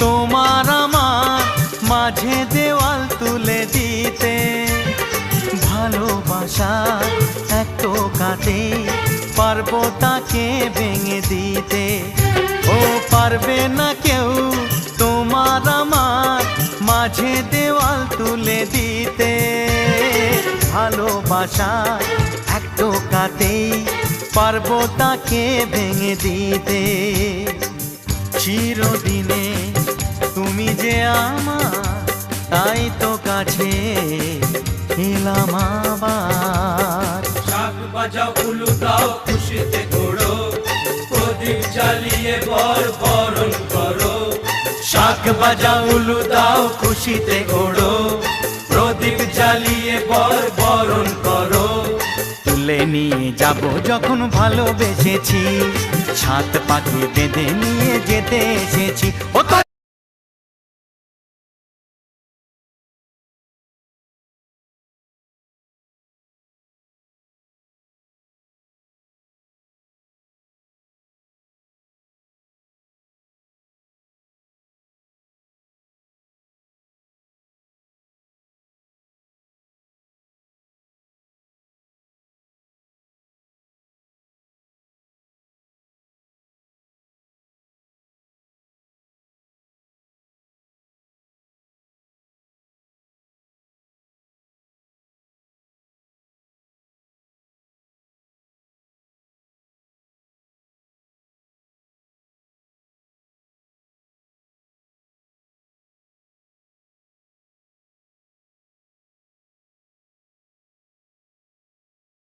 তোমার আমার মাঝে দেওয়াল তুলে দিতে। ভালোবাসা এক টোকাতে পারবো তাকে ভেঙে দিতে। ও পারবে না কেউ তোমার আমার মাঝে দেওয়াল তুলে দিতে। ভালোবাসা এক টোকাতেই পারবো তাকে ভেঙে দিতে। চিরদিনে তুমি যে আমার, তাই তো কাছে এলাম আবার। শাক বাজাও উলু দাও খুশিতে ঘোড়ো, প্রদীপ জ্বালিয়ে বরণ করো। শাক বাজাও উলু দাও খুশিতে ঘোড়ো, প্রদীপ জ্বালিয়ে বরণ করো। তুলে নিয়ে যাব যখন ভালোবেসেছি, ছাদ পাখি বেঁধে নিয়ে যেতে এসেছি। ও তো